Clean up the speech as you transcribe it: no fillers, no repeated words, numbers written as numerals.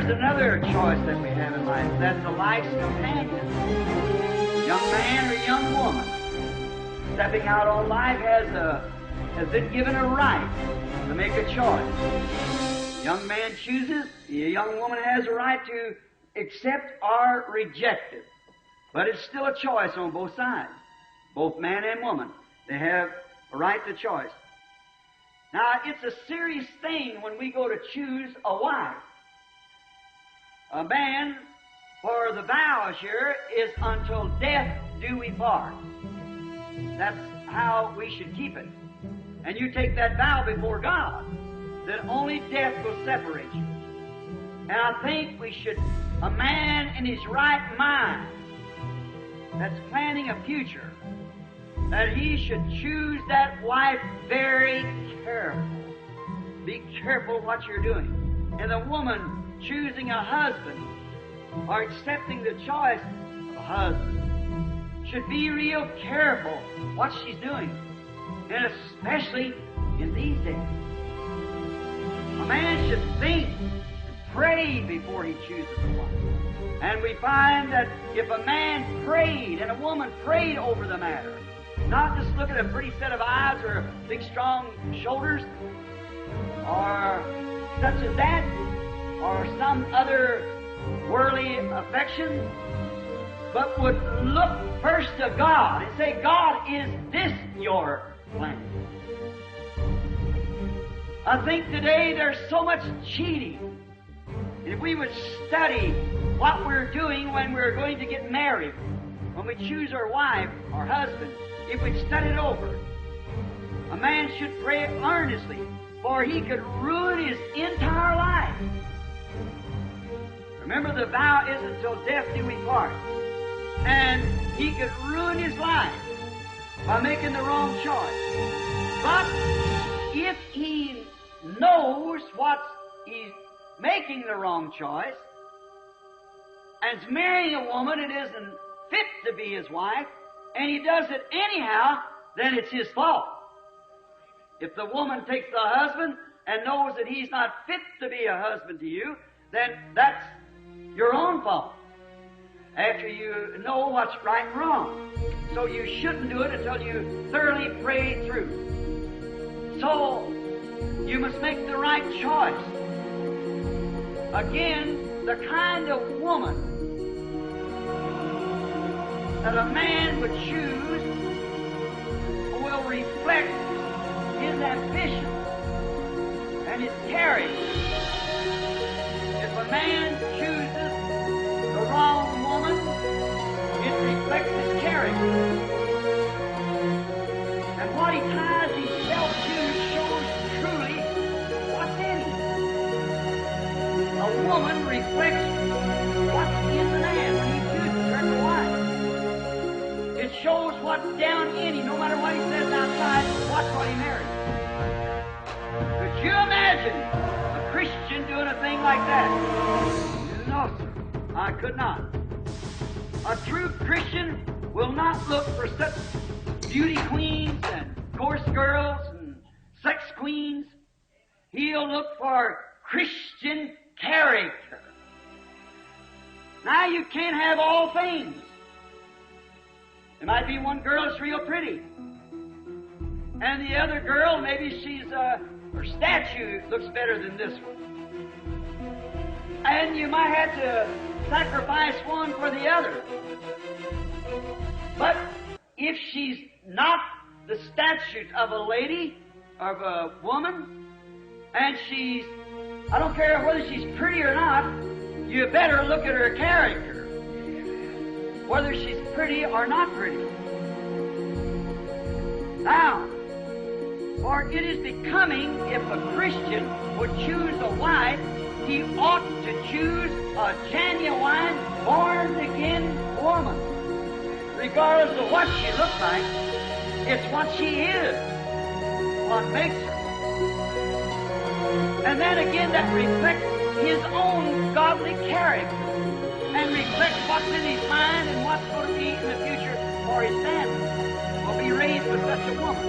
there's another choice that we have in life. That's a life's companion. Young man or young woman stepping out on life has been given a right to make a choice. Young man chooses, a young woman has a right to accept or reject it. But it's still a choice on both sides. Both man and woman, they have a right to choice. Now, it's a serious thing when we go to choose a wife. A man, for the vows here, is until death do we part. That's how we should keep it. And you take that vow before God, that only death will separate you. And I think we should, a man in his right mind that's planning a future, that he should choose that wife very careful. Be careful what you're doing. And the woman choosing a husband or accepting the choice of a husband should be real careful what she's doing. And especially in these days. A man should think and pray before he chooses a wife. And we find that if a man prayed and a woman prayed over the matter, not just look at a pretty set of eyes or big strong shoulders or such as that or some other worldly affection, but would look first to God and say, God, is this your plan? I think today there's so much cheating. If we would study what we're doing when we're going to get married, when we choose our wife or husband, if we'd study it over, a man should pray earnestly, for he could ruin his entire life. Remember, the vow is until death do we part. And he could ruin his life by making the wrong choice. But if he knows he's making the wrong choice, and is marrying a woman that isn't fit to be his wife, and he does it anyhow, then it's his fault. If the woman takes the husband and knows that he's not fit to be a husband to you, then that's your own fault. After you know what's right and wrong. So you shouldn't do it until you thoroughly pray through. So you must make the right choice. Again, the kind of woman that a man would choose will reflect his ambition and his character. If a man chooses the wrong woman, it reflects his character. And what he ties himself to shows truly what's in him. A woman reflects what's in the man when he chooses her to wife. It shows what's down in him, no matter what he says outside, watch what he marries. Could you imagine a Christian doing a thing like that? No, sir, I could not. A true Christian will not look for such beauty queens and coarse girls and sex queens. He'll look for Christian character. Now, you can't have all things. There might be one girl that's real pretty, and the other girl, maybe her statue looks better than this one. And you might have to sacrifice one for the other. But if she's not the statute of a lady, of a woman, and I don't care whether she's pretty or not, you better look at her character, whether she's pretty or not pretty. Now, for it is becoming, if a Christian would choose a wife, he ought to choose a genuine, born-again woman. Regardless of what she looks like, it's what she is, what makes her. And then again, that reflects his own godly character and reflects what's in his mind and what's going to be in the future for his family. Will be raised with such a woman.